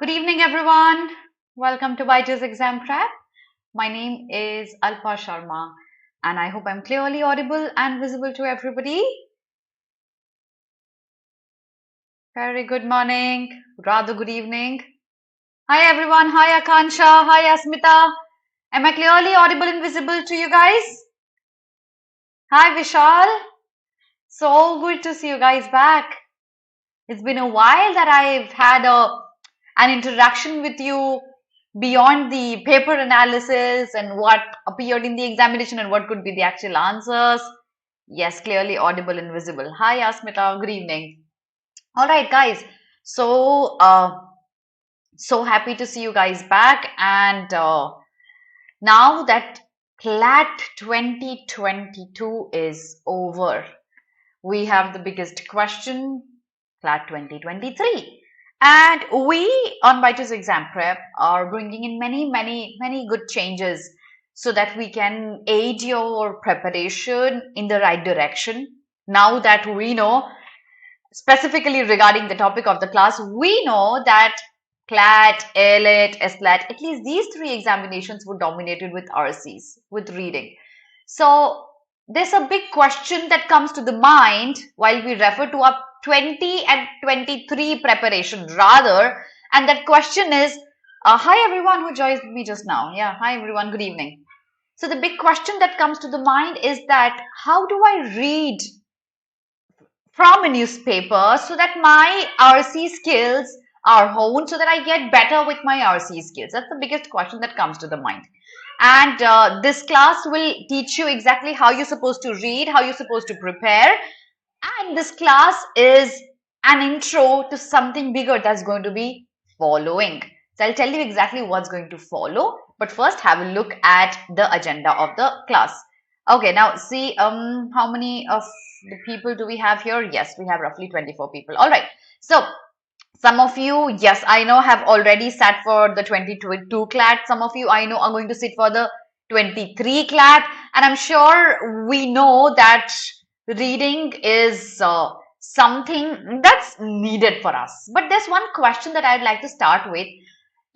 Good evening, everyone. Welcome to BYJU'S exam prep. My name is Alpa Sharma, and I hope I'm clearly audible and visible to everybody. Very good morning, rather good evening. Hi, everyone. Hi, Akansha. Hi, Asmita. Am I clearly audible and visible to you guys? Hi, Vishal. So good to see you guys back. It's been a while that I've had an interaction with you beyond the paper analysis and what appeared in the examination and what could be the actual answers. Yes, clearly audible and visible. Hi, Asmita. Good evening. All right, guys. So happy to see you guys back. And now that CLAT 2022 is over, we have the biggest question, CLAT 2023. And we on BYJU'S exam prep are bringing in many good changes so that we can aid your preparation in the right direction. Now that we know, specifically regarding the topic of the class, we know that CLAT, ALET, SLAT, at least these three examinations were dominated with RCs, with reading. So there's a big question that comes to the mind while we refer to our 20 and 23 preparation rather, and that question is, hi everyone who joined me just now. Yeah, hi everyone, good evening. So the big question that comes to the mind is that how do I read from a newspaper so that my RC skills are honed, so that I get better with my RC skills? That's the biggest question that comes to the mind. And this class will teach you exactly how you're supposed to read, how you're supposed to prepare. And this class is an intro to something bigger that's going to be following. So I'll tell you exactly what's going to follow. But first, have a look at the agenda of the class. Okay, now see how many of the people do we have here? Yes, we have roughly 24 people. All right. So some of you, yes, I know have already sat for the 22 CLAT. Some of you I know are going to sit for the 23 CLAT. And I'm sure we know that reading is something that's needed for us. But there's one question that I'd like to start with.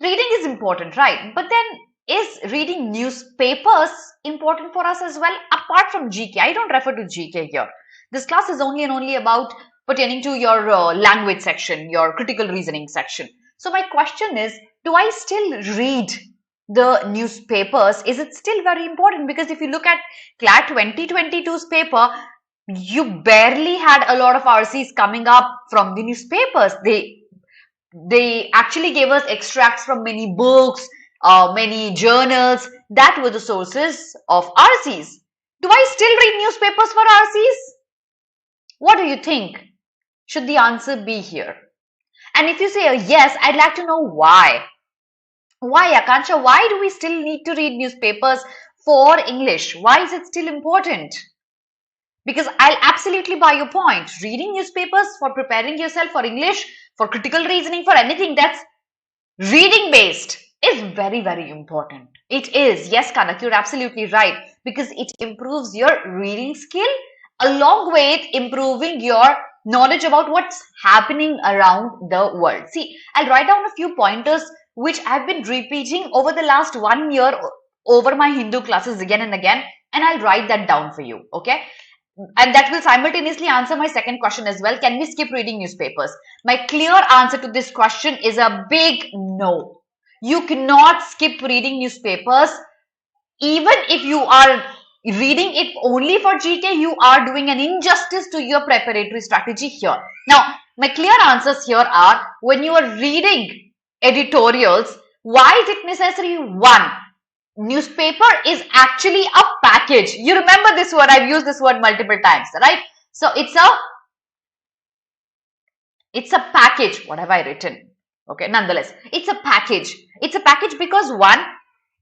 Reading is important, right? But then is reading newspapers important for us as well? Apart from GK, I don't refer to GK here. This class is only and only about pertaining to your language section, your critical reasoning section. So my question is, do I still read the newspapers? Is it still very important? Because if you look at CLAT 2022's paper, you barely had a lot of RCs coming up from the newspapers. They actually gave us extracts from many books, many journals. That were the sources of RCs. Do I still read newspapers for RCs? What do you think? Should the answer be here? And if you say a yes, I'd like to know why. Why, Akansha? Why do we still need to read newspapers for English? Why is it still important? Because I'll absolutely buy your point. Reading newspapers for preparing yourself for English, for critical reasoning, for anything that's reading based is very important. It is. Yes, Kanak, you're absolutely right. Because it improves your reading skill along with improving your knowledge about what's happening around the world. See, I'll write down a few pointers which I've been repeating over the last 1 year over my Hindu classes again and again, and I'll write that down for you, okay? And that will simultaneously answer my second question as well. Can we skip reading newspapers? My clear answer to this question is a big no. You cannot skip reading newspapers. Even if you are reading it only for GK, you are doing an injustice to your preparatory strategy here. Now, my clear answers here are, when you are reading editorials, why is it necessary? One, newspaper is actually a package. You remember this word, I've used this word multiple times, right? So it's a package. What have I written? Okay, nonetheless, it's a package. It's a package because one,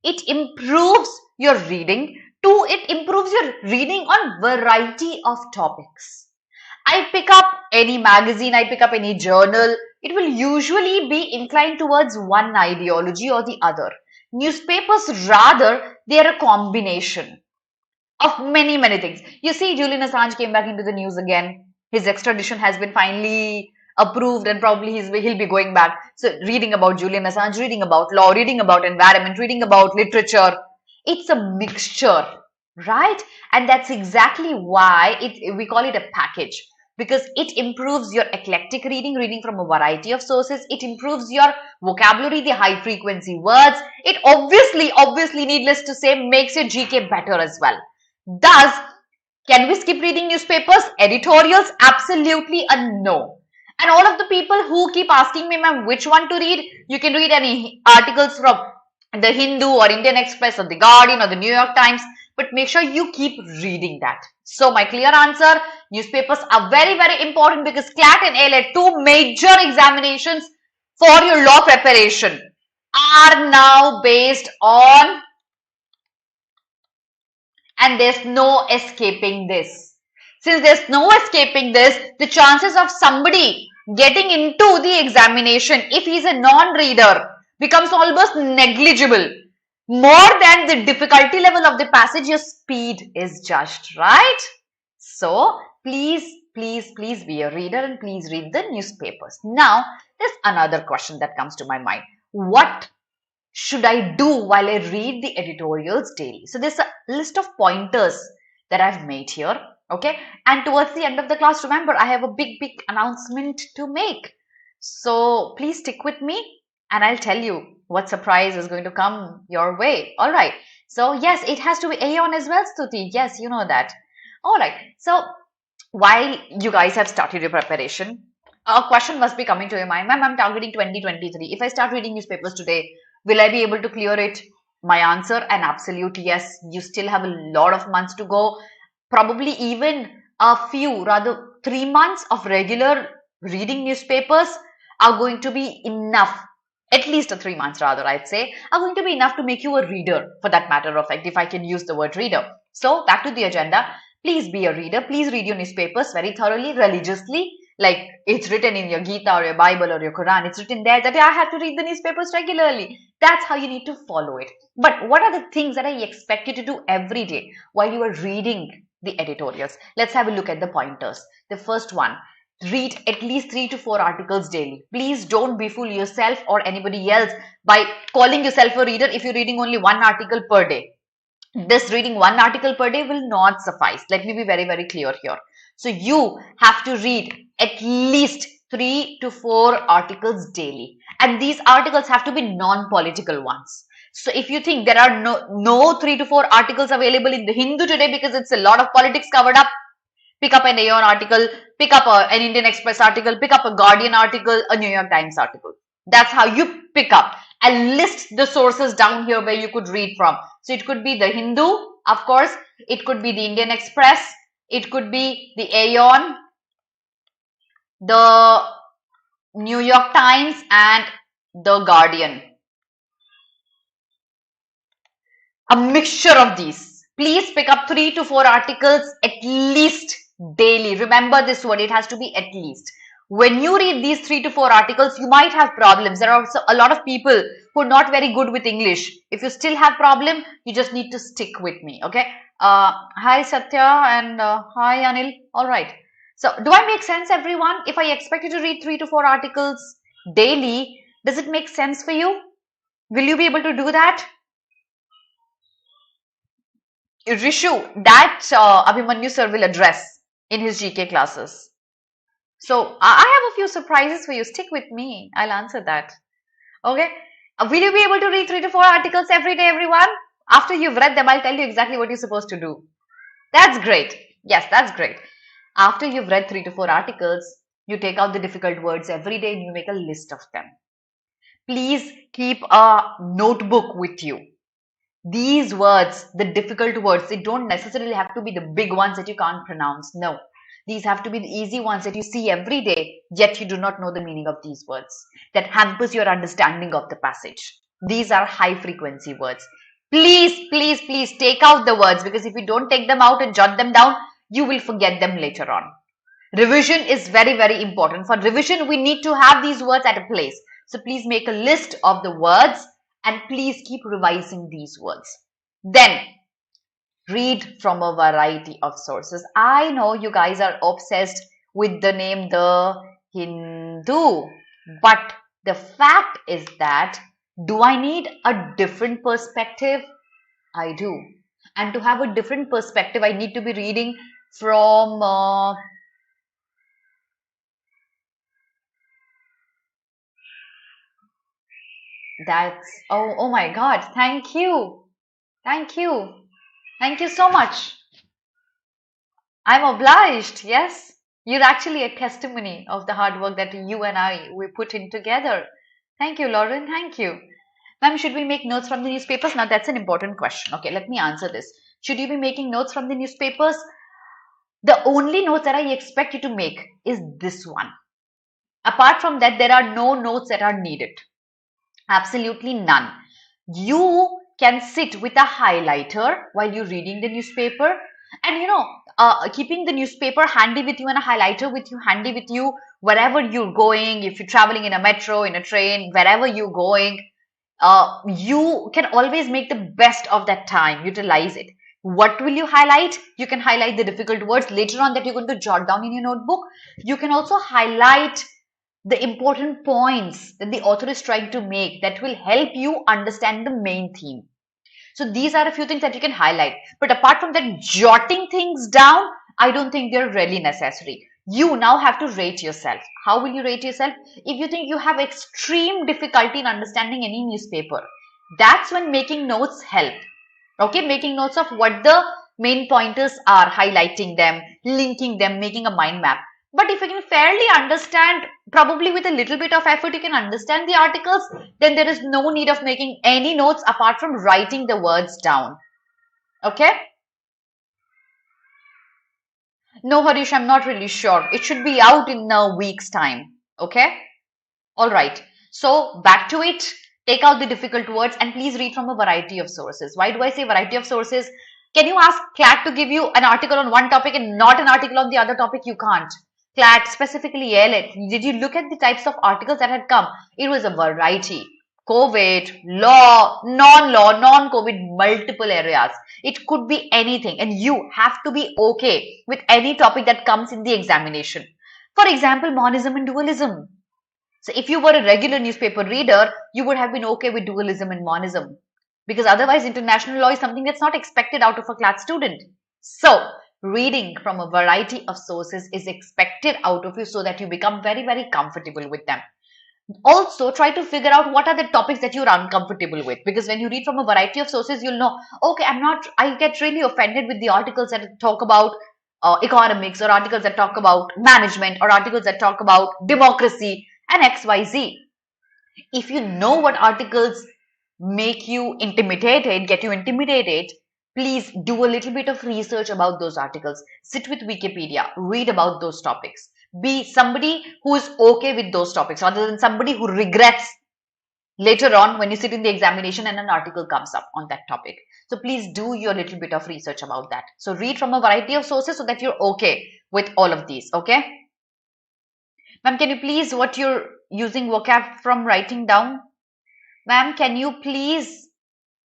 it improves your reading. Two, it improves your reading on variety of topics. I pick up any magazine, I pick up any journal, it will usually be inclined towards one ideology or the other. Newspapers, rather, they are a combination of many things. You see, Julian Assange came back into the news again. His extradition has been finally approved, and probably he'll be going back. So reading about Julian Assange, reading about law, reading about environment, reading about literature. It's a mixture, right? And that's exactly why we call it a package, because it improves your eclectic reading from a variety of sources. It improves your vocabulary, the high frequency words. It obviously, needless to say, makes your GK better as well. Thus, can we skip reading newspapers? Editorials? Absolutely a no. And all of the people who keep asking me, ma'am, which one to read? You can read any articles from the Hindu or Indian Express or the Guardian or the New York Times, but make sure you keep reading that. So my clear answer, newspapers are very, very important because CLAT and ALET, two major examinations for your law preparation, are now based on, and there's no escaping this. Since there's no escaping this, the chances of somebody getting into the examination, if he's a non-reader, becomes almost negligible. More than the difficulty level of the passage, your speed is judged, right? So please be a reader and please read the newspapers. Now, there's another question that comes to my mind. What should I do while I read the editorials daily? So there's a list of pointers that I've made here. Okay. And towards the end of the class, remember, I have a big announcement to make. So please stick with me and I'll tell you what surprise is going to come your way. All right. So yes, it has to be Aeon as well, Stuti. Yes, you know that. All right. So while you guys have started your preparation, a question must be coming to your mind. Ma'am, I'm targeting 2023. If I start reading newspapers today, will I be able to clear it? My answer, an absolute yes. You still have a lot of months to go. Probably even a few, rather 3 months of regular reading newspapers are going to be enough. At least 3 months rather, I'd say, are going to be enough to make you a reader, for that matter of fact, if I can use the word reader. So back to the agenda. Please be a reader. Please read your newspapers very thoroughly, religiously. Like it's written in your Gita or your Bible or your Quran. It's written there that I have to read the newspapers regularly. That's how you need to follow it. But what are the things that I expect you to do every day while you are reading the editorials? Let's have a look at the pointers. The first one, read at least 3 to 4 articles daily. Please don't befool yourself or anybody else by calling yourself a reader if you're reading only 1 article per day. This reading 1 article per day will not suffice. Let me be very, very clear here. So you have to read at least 3 to 4 articles daily. And these articles have to be non-political ones. So if you think there are no 3 to 4 articles available in the Hindu today because it's a lot of politics covered up, pick up an Aeon article, pick up an Indian Express article, pick up a Guardian article, a New York Times article. That's how you pick up. And list the sources down here where you could read from. So it could be the Hindu, of course. It could be the Indian Express. It could be the Aeon, the New York Times, and the Guardian. A mixture of these. Please pick up 3 to 4 articles at least daily. Remember this word, it has to be at least. When you read these 3 to 4 articles, you might have problems. There are also a lot of people who are not very good with English. If you still have problem, you just need to stick with me. Okay. Hi Satya and hi Anil. All right. So do I make sense, everyone? If I expect you to read 3 to 4 articles daily, does it make sense for you? Will you be able to do that? Rishu, that Abhimanyu sir will address in his GK classes. So I have a few surprises for you. Stick with me. I'll answer that. Okay. Will you be able to read 3 to 4 articles every day, everyone? After you've read them, I'll tell you exactly what you're supposed to do. That's great. Yes, that's great. After you've read 3 to 4 articles, you take out the difficult words every day and you make a list of them. Please keep a notebook with you. These words, the difficult words, they don't necessarily have to be the big ones that you can't pronounce. No. These have to be the easy ones that you see every day, yet you do not know the meaning of these words. That hampers your understanding of the passage. These are high frequency words. Please take out the words, because if you don't take them out and jot them down, you will forget them later on. Revision is very, very important. For revision, we need to have these words at a place. So please make a list of the words and please keep revising these words. Then read from a variety of sources. I know you guys are obsessed with the name the Hindu. But the fact is that, do I need a different perspective? I do. And to have a different perspective, I need to be reading from oh my God. Thank you. Thank you. Thank you so much. I'm obliged. Yes. You're actually a testimony of the hard work that you and we put in together. Thank you, Lauren. Thank you. Ma'am, should we make notes from the newspapers? Now, that's an important question. Okay, let me answer this. Should you be making notes from the newspapers? The only notes that I expect you to make is this one. Apart from that, there are no notes that are needed. Absolutely none. You can sit with a highlighter while you're reading the newspaper, and keeping the newspaper handy with you and a highlighter with you handy with you wherever you're going. If you're traveling in a metro, in a train, wherever you're going, you can always make the best of that time. Utilize it. What will you highlight? You can highlight the difficult words later on that you're going to jot down in your notebook. You can also highlight the important points that the author is trying to make that will help you understand the main theme. So these are a few things that you can highlight. But apart from that, jotting things down, I don't think they're really necessary. You now have to rate yourself. How will you rate yourself? If you think you have extreme difficulty in understanding any newspaper, that's when making notes help. Okay, making notes of what the main pointers are, highlighting them, linking them, making a mind map. But if you can fairly understand, probably with a little bit of effort, you can understand the articles, then there is no need of making any notes apart from writing the words down. Okay? No, Harish, I'm not really sure. It should be out in a week's time. Okay? All right. So back to it. Take out the difficult words and please read from a variety of sources. Why do I say variety of sources? Can you ask CLAT to give you an article on one topic and not an article on the other topic? You can't. CLAT, specifically ALET, did you look at the types of articles that had come? It was a variety. COVID, law, non-law, non-COVID, multiple areas. It could be anything, and you have to be okay with any topic that comes in the examination. For example, monism and dualism. So if you were a regular newspaper reader, you would have been okay with dualism and monism, because otherwise international law is something that's not expected out of a CLAT student. So reading from a variety of sources is expected out of you so that you become very, very comfortable with them. Also, try to figure out what are the topics that you're uncomfortable with, because when you read from a variety of sources, you'll know, okay, I get really offended with the articles that talk about economics, or articles that talk about management, or articles that talk about democracy and XYZ. If you know what articles make you intimidated, get you intimidated, please do a little bit of research about those articles. Sit with Wikipedia, read about those topics. Be somebody who is okay with those topics rather than somebody who regrets later on when you sit in the examination and an article comes up on that topic. So please do your little bit of research about that. So read from a variety of sources so that you're okay with all of these, okay? Ma'am, can you please, what you're using vocab from writing down? Ma'am, can you please,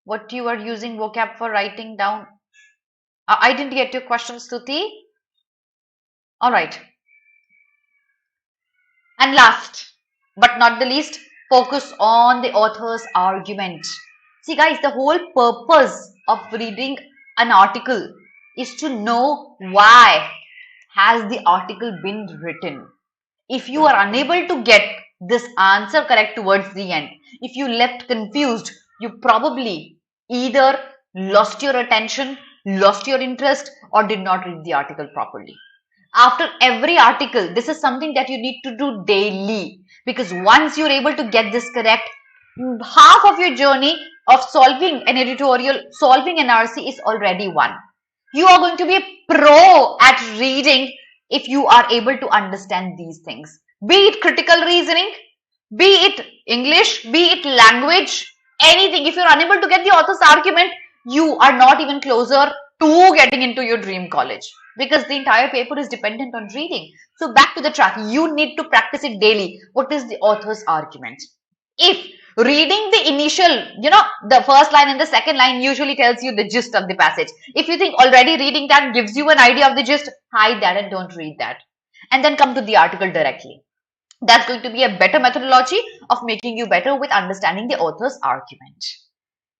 what you are using vocab for writing down? I didn't get your question, Stuti. All right. And last but not the least, focus on the author's argument. See guys, the whole purpose of reading an article is to know why has the article been written. If you are unable to get this answer correct towards the end, if you left confused, you probably either lost your attention, lost your interest, or did not read the article properly. After every article, this is something that you need to do daily, because once you're able to get this correct, half of your journey of solving an editorial, solving an RC is already won. You are going to be a pro at reading if you are able to understand these things. Be it critical reasoning, be it English, be it language, anything. If you're unable to get the author's argument, you are not even closer to getting into your dream college, because the entire paper is dependent on reading. So back to the track, you need to practice it daily. What is the author's argument? If reading the initial, the first line and the second line usually tells you the gist of the passage. If you think already reading that gives you an idea of the gist, hide that and don't read that. And then come to the article directly. That's going to be a better methodology of making you better with understanding the author's argument.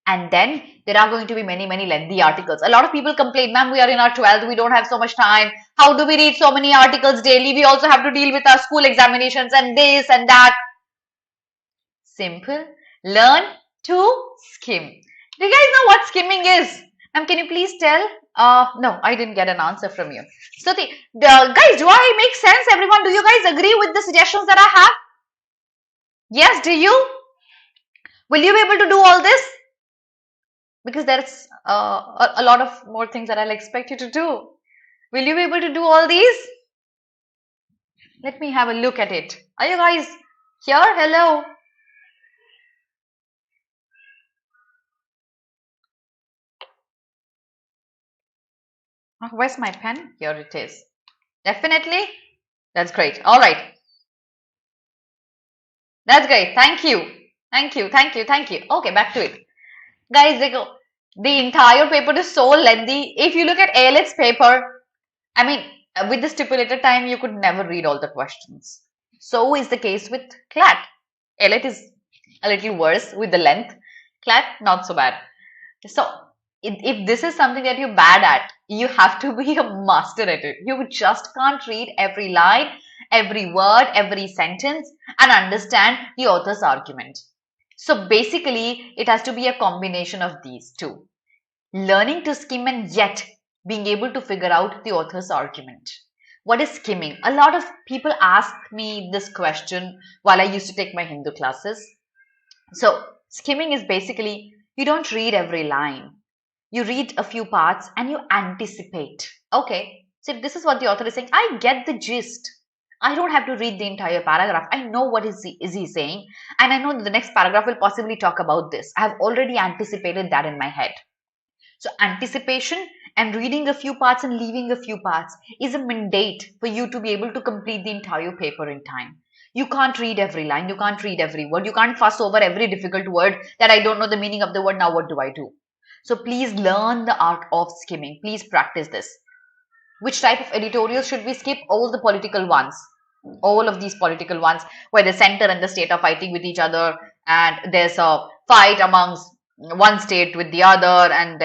And then there are going to be many, many lengthy articles. A lot of people complain, ma'am, we are in our 12th, we don't have so much time. How do we read so many articles daily? We also have to deal with our school examinations and this and that. Simple. Learn to skim. Do you guys know what skimming is? Ma'am, can you please tell? No, I didn't get an answer from you. So, guys, do I make sense, everyone? Do you guys agree with the suggestions that I have? Yes, do you? Will you be able to do all this? Because there's a lot of more things that I'll expect you to do. Will you be able to do all these? Let me have a look at it. Are you guys here? Hello. Where's my pen? Here it is. Definitely. That's great. All right. That's great. Thank you. Thank you. Thank you. Thank you. Okay, back to it. Guys, the entire paper is so lengthy. If you look at ALET's paper, I mean, with the stipulated time, you could never read all the questions. So is the case with CLAT. ALET is a little worse with the length. CLAT, not so bad. So if this is something that you're bad at, you have to be a master at it. You just can't read every line, every word, every sentence and understand the author's argument. So basically, it has to be a combination of these two. Learning to skim and yet being able to figure out the author's argument. What is skimming? A lot of people ask me this question while I used to take my Hindu classes. So skimming is basically, you don't read every line. You read a few parts and you anticipate. Okay, so if this is what the author is saying, I get the gist. I don't have to read the entire paragraph. I know what is he saying, and I know the next paragraph will possibly talk about this. I have already anticipated that in my head. So anticipation and reading a few parts and leaving a few parts is a mandate for you to be able to complete the entire paper in time. You can't read every line. You can't read every word. You can't fuss over every difficult word that I don't know the meaning of the word. Now what do I do? So please learn the art of skimming. Please practice this. Which type of editorials should we skip? All the political ones. All of these political ones where the center and the state are fighting with each other and there's a fight amongst one state with the other and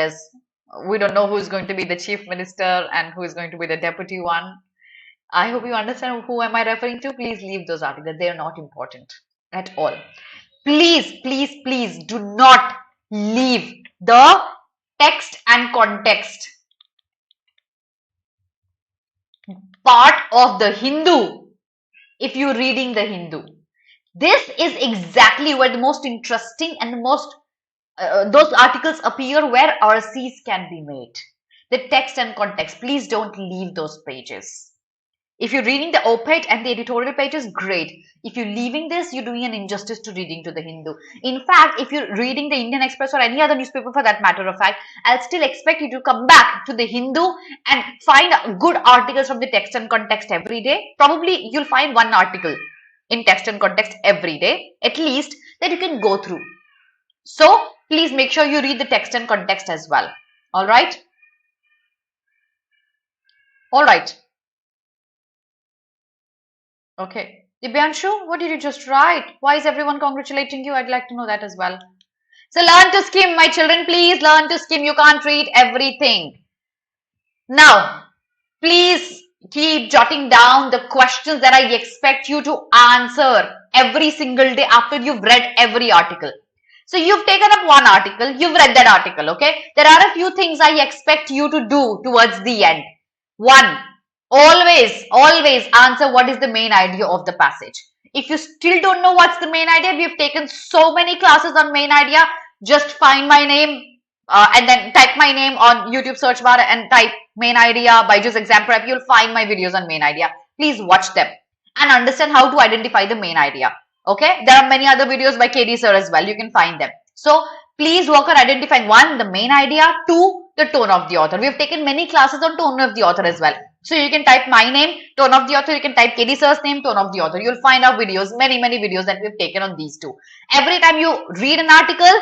we don't know who's going to be the chief minister and who is going to be the deputy one. I hope you understand who am I referring to. Please leave those articles. They are not important at all. Please, please, please do not leave the text and context part of the Hindu if you're reading the Hindu. This is exactly where the most interesting and the most those articles appear where RCs can be made. The text and context, please don't leave those pages. If you're reading the op-ed and the editorial pages, great. If you're leaving this, you're doing an injustice to reading to the Hindu. In fact, if you're reading the Indian Express or any other newspaper for that matter of fact, I'll still expect you to come back to the Hindu and find good articles from the text and context every day. Probably you'll find one article in text and context every day, at least, that you can go through. So, please make sure you read the text and context as well. Alright? Alright. Okay. Dibyanshu, what did you just write? Why is everyone congratulating you? I'd like to know that as well. So learn to skim, my children. Please learn to skim. You can't read everything. Now, please keep jotting down the questions that I expect you to answer every single day after you've read every article. So you've taken up one article, you've read that article, okay? There are a few things I expect you to do towards the end. One, always answer what is the main idea of the passage. If you still don't know what's the main idea, we have taken so many classes on main idea. Just find my name and then type my name on YouTube search bar and type main idea BYJU'S exam prep. You'll find my videos on main idea. Please watch them and understand how to identify the main idea. Okay, there are many other videos by KD sir as well. You can find them. So please work on identifying one, the main idea, two, the tone of the author. We have taken many classes on tone of the author as well. So you can type my name, tone of the author. You can type KD sir's name, tone of the author. You'll find our videos, many videos that we've taken on these two. Every time you read an article,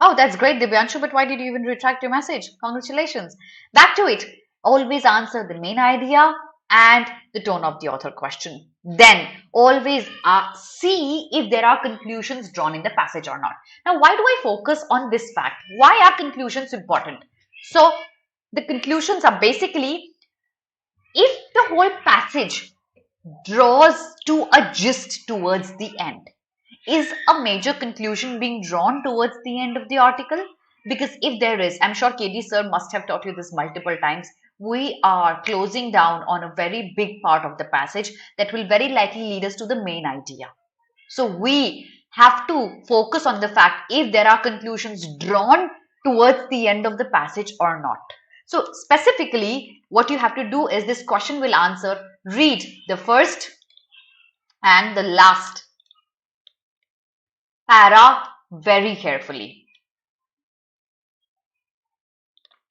oh, that's great, Dibyanshu, but why did you even retract your message? Congratulations. Back to it. Always answer the main idea and the tone of the author question. then always see if there are conclusions drawn in the passage or not. Now, why do I focus on this fact? Why are conclusions important? So, the conclusions are basically if the whole passage draws to a gist towards the end, is a major conclusion being drawn towards the end of the article? Because if there is, I'm sure KD sir must have taught you this multiple times, we are closing down on a very big part of the passage that will very likely lead us to the main idea. So we have to focus on the fact if there are conclusions drawn towards the end of the passage or not. So specifically, what you have to do is this question will answer, read the first and the last para very carefully.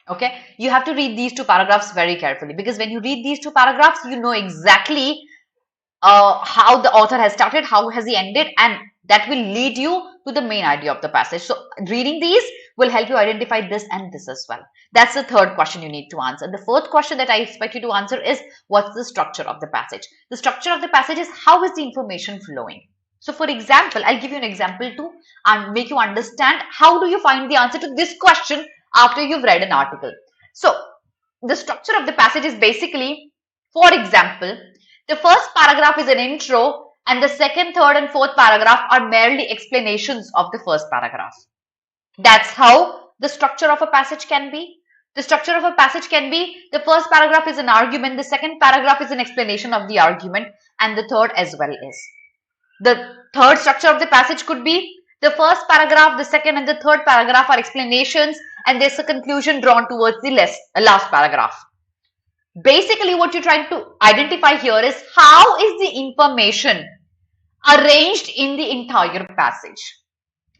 Okay, you have to read these two paragraphs very carefully, because when you read these two paragraphs, you know exactly how the author has started, how has he ended, and that will lead you to the main idea of the passage. So reading these will help you identify this and this as well. That's the third question you need to answer. The fourth question that I expect you to answer is, what's the structure of the passage? The structure of the passage is, how is the information flowing? So for example, I'll give you an example to make you understand how do you find the answer to this question after you've read an article. So the structure of the passage is basically, for example, the first paragraph is an intro and the second, third and fourth paragraph are merely explanations of the first paragraph. That's how the structure of a passage can be. The structure of a passage can be, the first paragraph is an argument, the second paragraph is an explanation of the argument, and the third as well is. The third structure of the passage could be, the first paragraph, the second and the third paragraph are explanations, and there's a conclusion drawn towards the last paragraph. Basically, what you're trying to identify here is, how is the information arranged in the entire passage?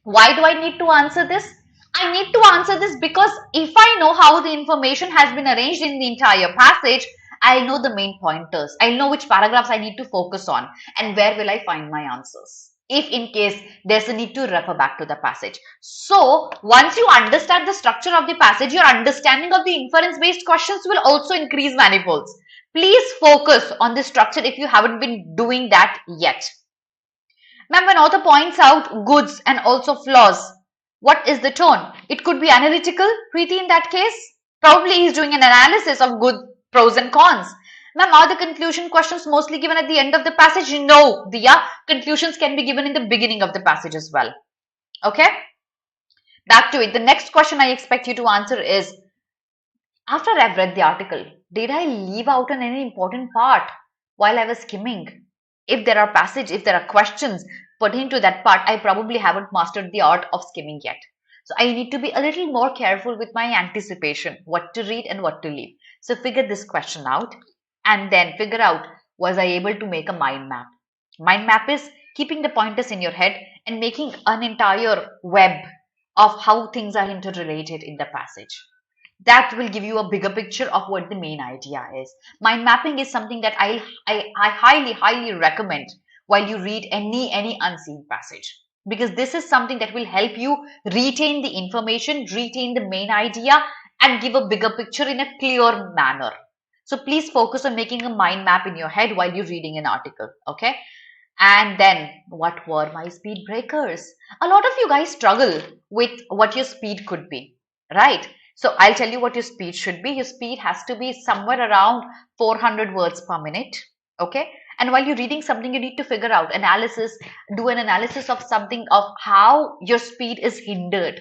Why do I need to answer this? I need to answer this because if I know how the information has been arranged in the entire passage, I'll know the main pointers. I'll know which paragraphs I need to focus on and where will I find my answers, if in case there's a need to refer back to the passage. So once you understand the structure of the passage, your understanding of the inference-based questions will also increase manifolds. Please focus on the structure if you haven't been doing that yet. Ma'am, when author points out goods and also flaws, what is the tone? It could be analytical, Preeti, in that case. Probably he's doing an analysis of good pros and cons. Ma'am, are the conclusion questions mostly given at the end of the passage? No, Diya, conclusions can be given in the beginning of the passage as well. Okay? Back to it. The next question I expect you to answer is, after I've read the article, did I leave out on any important part while I was skimming? If there are questions pertaining to that part, I probably haven't mastered the art of skimming yet. So I need to be a little more careful with my anticipation, what to read and what to leave. So figure this question out and then figure out, was I able to make a mind map? Mind map is keeping the pointers in your head and making an entire web of how things are interrelated in the passage. That will give you a bigger picture of what the main idea is. Mind mapping is something that I highly recommend while you read any unseen passage, because this is something that will help you retain the information, retain the main idea and give a bigger picture in a clear manner. So please focus on making a mind map in your head while you're reading an article, okay? And then, what were my speed breakers? A lot of you guys struggle with what your speed could be, right? So I'll tell you what your speed should be. Your speed has to be somewhere around 400 words per minute, okay? And while you're reading something, you need to figure out do an analysis of something, of how your speed is hindered.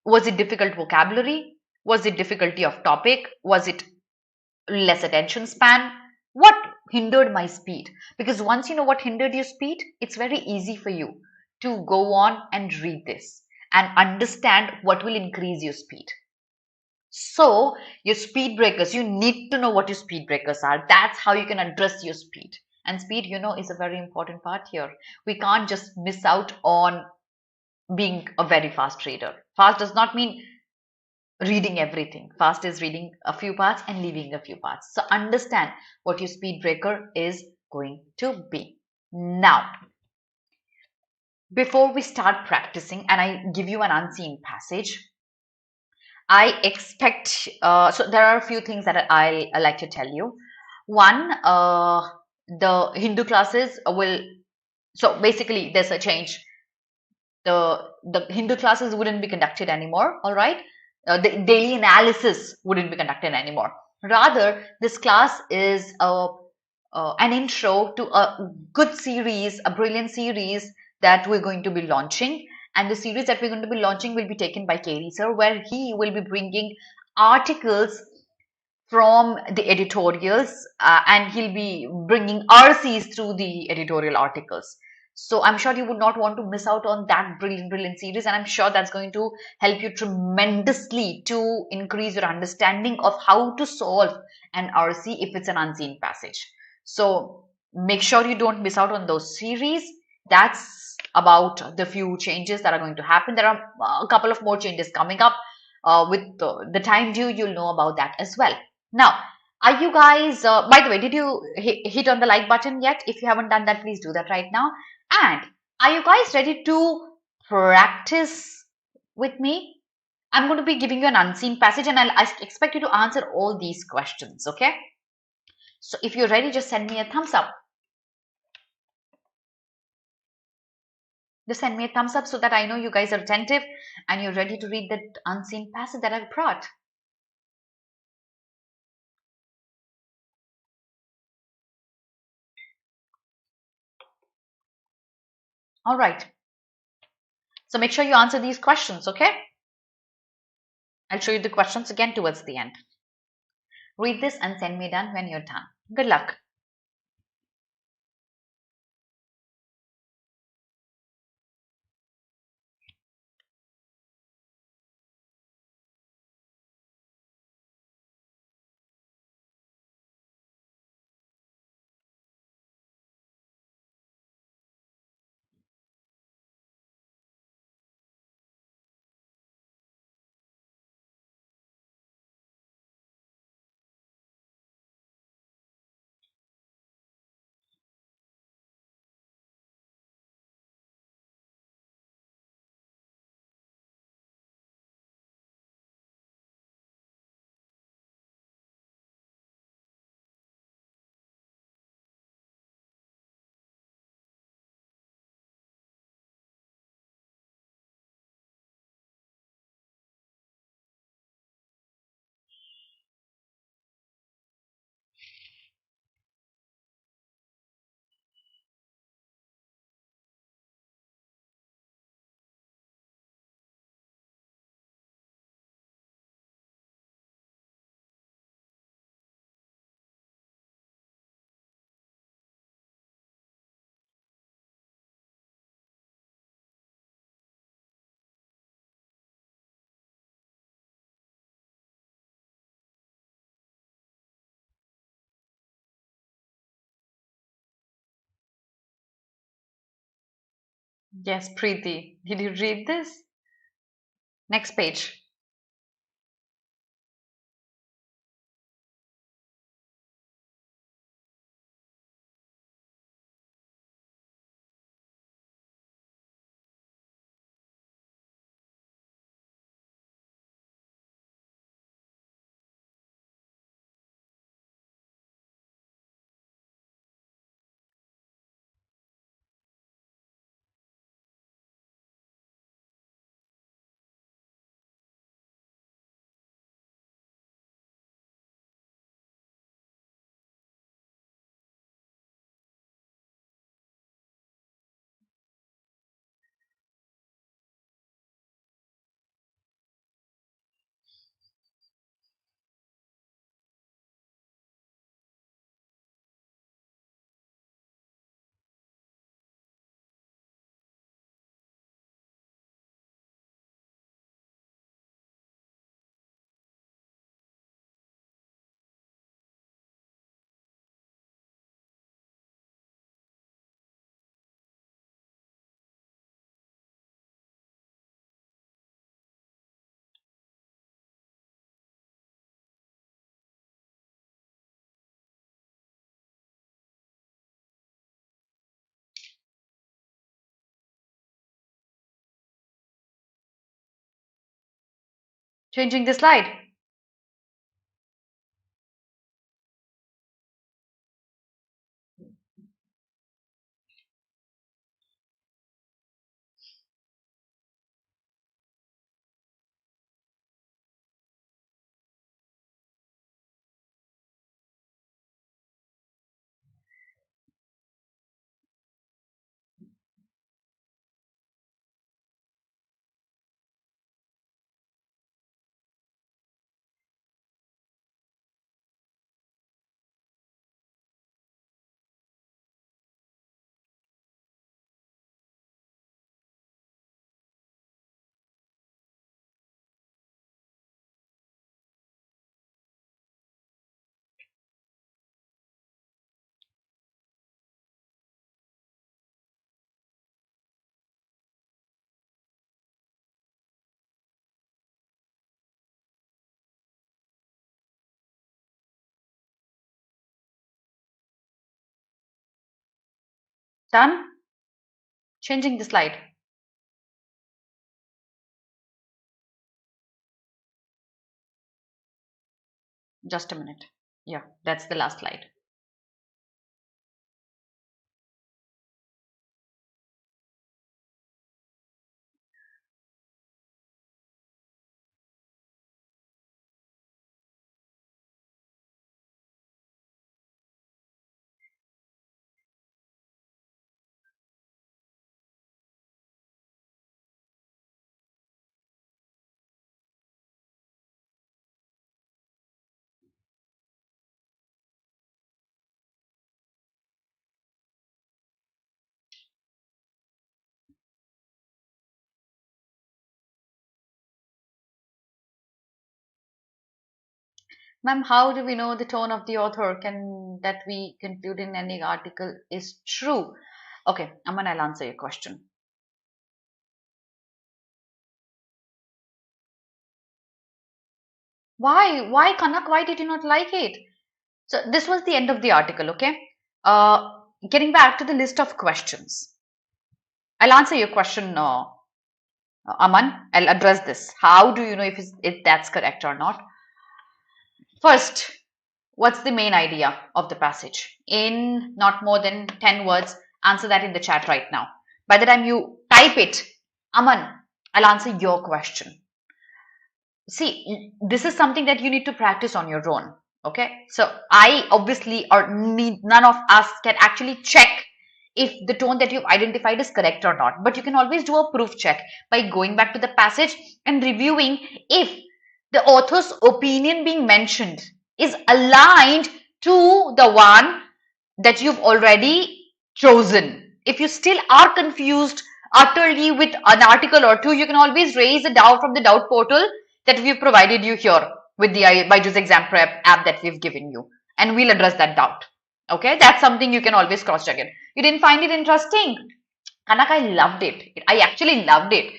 Was it difficult vocabulary? Was it difficulty of topic? Was it less attention span? What hindered my speed? Because once you know what hindered your speed, it's very easy for you to go on and read this and understand what will increase your speed. So your speed breakers, you need to know what your speed breakers are. That's how you can address your speed. And speed, you know, is a very important part here. We can't just miss out on being a very fast reader. Fast does not mean reading everything. Fast is reading a few parts and leaving a few parts. So understand what your speed breaker is going to be. Now, before we start practicing and I give you an unseen passage, I expect, so there are a few things that I like to tell you. One, the Hindu classes will, so basically there's a change. The Hindu classes wouldn't be conducted anymore, all right? The daily analysis wouldn't be conducted anymore. Rather, this class is an intro to a good series, a brilliant series that we're going to be launching. And the series that we're going to be launching will be taken by Katie sir, where he will be bringing articles from the editorials, and he'll be bringing RCs through the editorial articles. So I'm sure you would not want to miss out on that brilliant series, and I'm sure that's going to help you tremendously to increase your understanding of how to solve an RC if it's an unseen passage. So make sure you don't miss out on those series. That's about the few changes that are going to happen. There are a couple of more changes coming up. With the time due, you'll know about that as well. Now, are you guys, by the way, did you hit on the like button yet? If you haven't done that, please do that right now. And are you guys ready to practice with me? I'm going to be giving you an unseen passage, and I expect you to answer all these questions, okay? So if you're ready, just send me a thumbs up. Just send me a thumbs up so that I know you guys are attentive and you're ready to read that unseen passage that I've brought. All right. So make sure you answer these questions, okay? I'll show you the questions again towards the end. Read this and send me done when you're done. Good luck. Yes, Preeti. Did you read this? Next page. Changing the slide. Done? Changing the slide. Just a minute. Yeah, that's the last slide. Ma'am, how do we know the tone of the author can that we conclude in any article is true? Okay, Aman, I'll answer your question. Why? Why, Kanak? Why did you not like it? So this was the end of the article, okay? Getting back to the list of questions. I'll answer your question, Aman. I'll address this. How do you know if that's correct or not? First, what's the main idea of the passage? In not more than 10 words, answer that in the chat right now. By the time you type it, Aman, I'll answer your question. See, this is something that you need to practice on your own. Okay, so I obviously or none of us can actually check if the tone that you've identified is correct or not. But you can always do a proof check by going back to the passage and reviewing if the author's opinion being mentioned is aligned to the one that you've already chosen. If you still are confused utterly with an article or two, you can always raise a doubt from the doubt portal that we've provided you here with the BYJU'S exam prep app that we've given you, and we'll address that doubt. Okay, that's something you can always cross check it. You didn't find it interesting? Kanak, I loved it. I actually loved it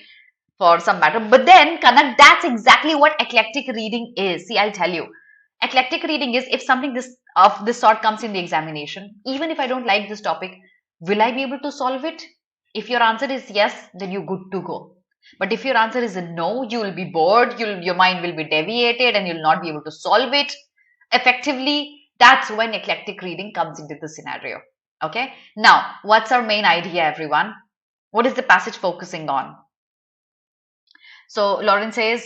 for some matter. But then, Kanak, that's exactly what eclectic reading is. See, I'll tell you. Eclectic reading is if something of this sort comes in the examination, even if I don't like this topic, will I be able to solve it? If your answer is yes, then you're good to go. But if your answer is a no, you will be bored, your mind will be deviated and you'll not be able to solve it effectively. That's when eclectic reading comes into the scenario. Okay. Now, what's our main idea, everyone? What is the passage focusing on? So, Lauren says,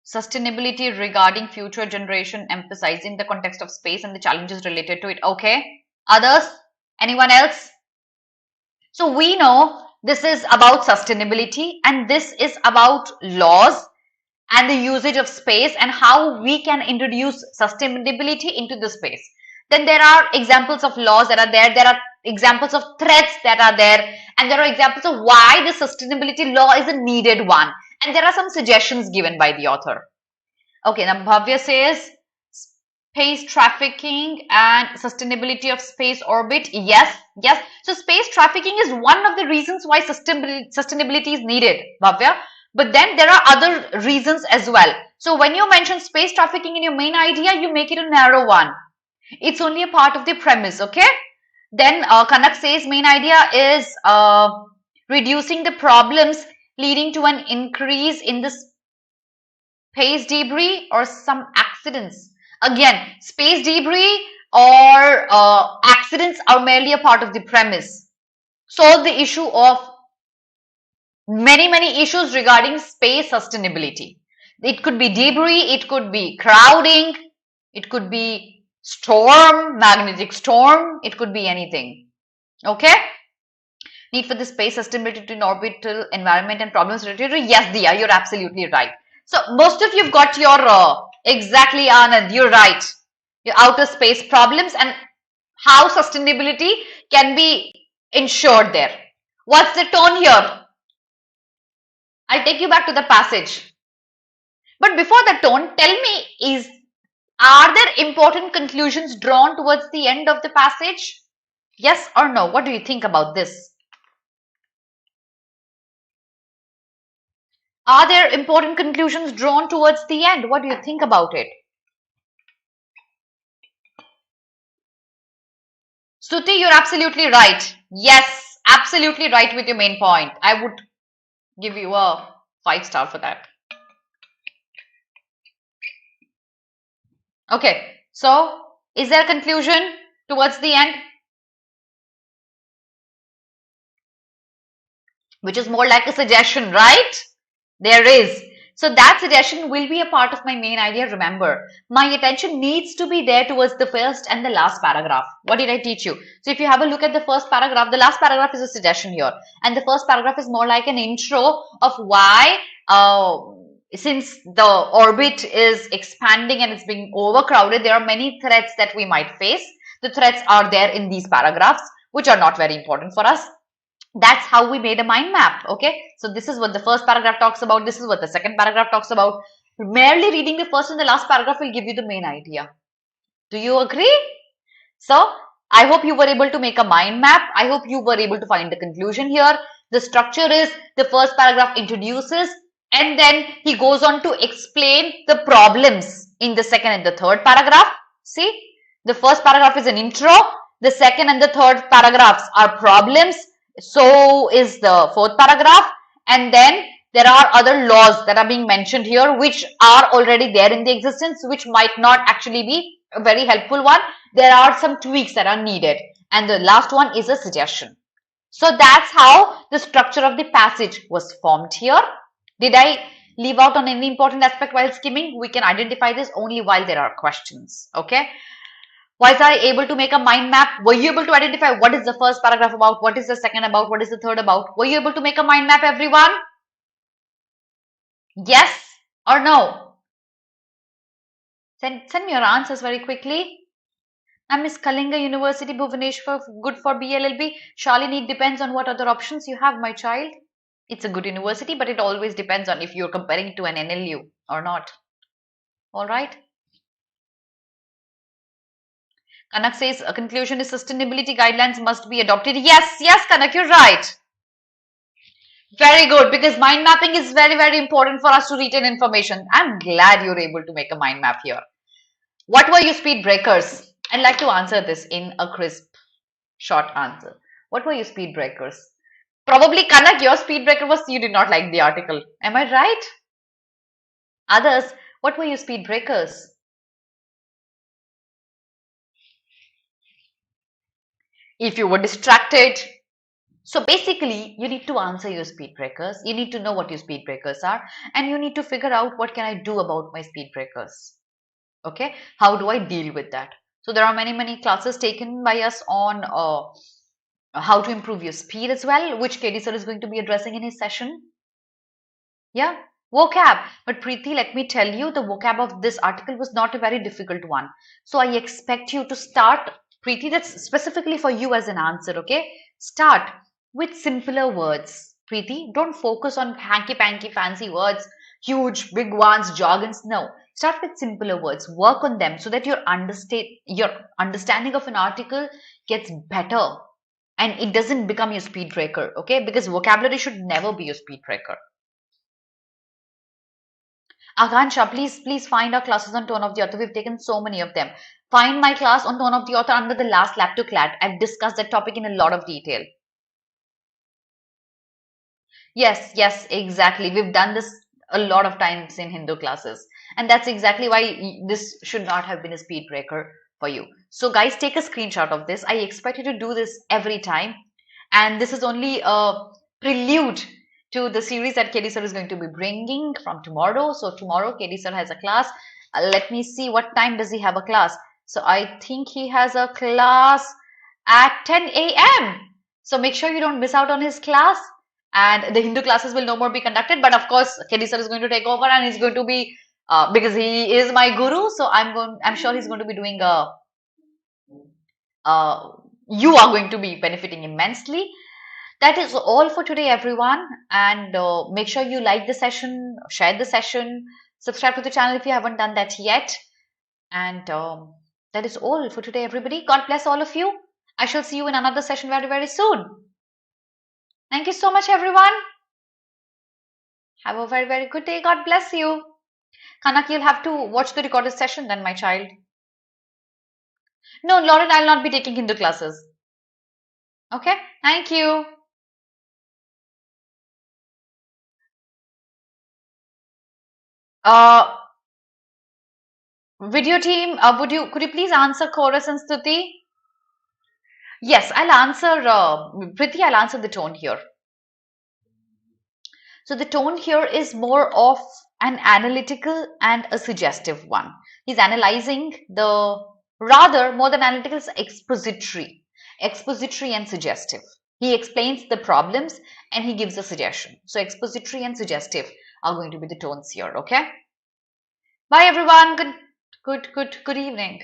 sustainability regarding future generation, emphasizing the context of space and the challenges related to it. Okay. Others? Anyone else? So, we know this is about sustainability and this is about laws and the usage of space and how we can introduce sustainability into the space. Then there are examples of laws that are there. There are examples of threats that are there. And there are examples of why the sustainability law is a needed one. And there are some suggestions given by the author. Okay, now Bhavya says, space trafficking and sustainability of space orbit. Yes, yes. So space trafficking is one of the reasons why sustainability is needed, Bhavya. But then there are other reasons as well. So when you mention space trafficking in your main idea, you make it a narrow one. It's only a part of the premise, okay? Then Kanak says main idea is reducing the problems leading to an increase in the space debris or some accidents. Again, space debris or accidents are merely a part of the premise. Solve the issue of many issues regarding space sustainability. It could be debris, it could be crowding, it could be storm, magnetic storm, it could be anything. Okay? Need for the space sustainability in orbital environment and problems related to, yes, Diya, you're absolutely right. So most of you've got your exactly, Anand, you're right. Your outer space problems and how sustainability can be ensured there. What's the tone here? I'll take you back to the passage. But before the tone, tell me, are there important conclusions drawn towards the end of the passage? Yes or no? What do you think about this? Are there important conclusions drawn towards the end? What do you think about it? Stuti, you're absolutely right. Yes, absolutely right with your main point. I would give you a 5-star for that. Okay, so is there a conclusion towards the end? Which is more like a suggestion, right? There is. So that suggestion will be a part of my main idea. Remember, my attention needs to be there towards the first and the last paragraph. What did I teach you? So if you have a look at the first paragraph, the last paragraph is a suggestion here. And the first paragraph is more like an intro of why, since the orbit is expanding and it's being overcrowded, there are many threats that we might face. The threats are there in these paragraphs, which are not very important for us. That's how we made a mind map. Okay, so this is what the first paragraph talks about. This is what the second paragraph talks about. Merely reading the first and the last paragraph will give you the main idea. Do you agree? So I hope you were able to make a mind map. I hope you were able to find the conclusion here. The structure is the first paragraph introduces, and then he goes on to explain the problems in the second and the third paragraph. See, the first paragraph is an intro. The second and the third paragraphs are problems. So is the fourth paragraph, and then there are other laws that are being mentioned here which are already there in the existence, which might not actually be a very helpful one. There are some tweaks that are needed, and the last one is a suggestion. So that's how the structure of the passage was formed here. Did I leave out on any important aspect while skimming? We can identify this only while there are questions. Okay. Was I able to make a mind map? Were you able to identify what is the first paragraph about? What is the second about? What is the third about? Were you able to make a mind map, everyone? Yes or no? Send me your answers very quickly. And Miss Kalinga University, Bhubaneswar, good for BLLB. Shalini, it depends on what other options you have, my child. It's a good university, but it always depends on if you're comparing it to an NLU or not. All right. Kanak says a conclusion is sustainability guidelines must be adopted. Yes, Kanak, you're right. Very good, because mind mapping is very, very important for us to retain information. I'm glad you're able to make a mind map here. What were your speed breakers? I'd like to answer this in a crisp, short answer. What were your speed breakers? Probably, Kanak, your speed breaker was you did not like the article. Am I right? Others, what were your speed breakers? If you were distracted. So basically, you need to answer your speed breakers. You need to know what your speed breakers are, and you need to figure out what can I do about my speed breakers. Okay, how do I deal with that? So there are many classes taken by us on how to improve your speed as well, which KD sir is going to be addressing in his session. Yeah, vocab. But Preeti, let me tell you, the vocab of this article was not a very difficult one. So I expect you to start, Preeti, that's specifically for you as an answer, okay? Start with simpler words. Preeti, don't focus on hanky-panky fancy words, huge, big ones, jargons. No, start with simpler words. Work on them so that your understanding of an article gets better and it doesn't become your speed breaker, okay? Because vocabulary should never be your speed breaker. Akansha, please find our classes on tone of the author. We've taken so many of them. Find my class on tone of the author under the last lab to CLAT. I've discussed that topic in a lot of detail. Yes, exactly. We've done this a lot of times in Hindu classes. And that's exactly why this should not have been a speed breaker for you. So guys, take a screenshot of this. I expect you to do this every time. And this is only a prelude to the series that KD sir is going to be bringing from tomorrow. So tomorrow KD sir has a class. Let me see, what time does he have a class? So I think he has a class at 10 a.m. So make sure you don't miss out on his class. And the Hindu classes will no more be conducted. But of course, KD sir is going to take over, and he's going to be because he is my guru. So I'm sure he's going to be doing you are going to be benefiting immensely. That is all for today, everyone. And make sure you like the session, share the session, subscribe to the channel if you haven't done that yet. And that is all for today, everybody. God bless all of you. I shall see you in another session very, very soon. Thank you so much, everyone. Have a very, very good day. God bless you. Kanak, you'll have to watch the recorded session then, my child. No, Lauren, I'll not be taking Hindu classes. Okay, thank you. Video team, could you please answer chorus and Stuti? Yes, I'll answer, Priti, I'll answer the tone here. So the tone here is more of an analytical and a suggestive one. He's analyzing rather more than analytical, is expository and suggestive. He explains the problems and he gives a suggestion. So expository and suggestive are going to be the tones here. Okay. Bye everyone. Good evening.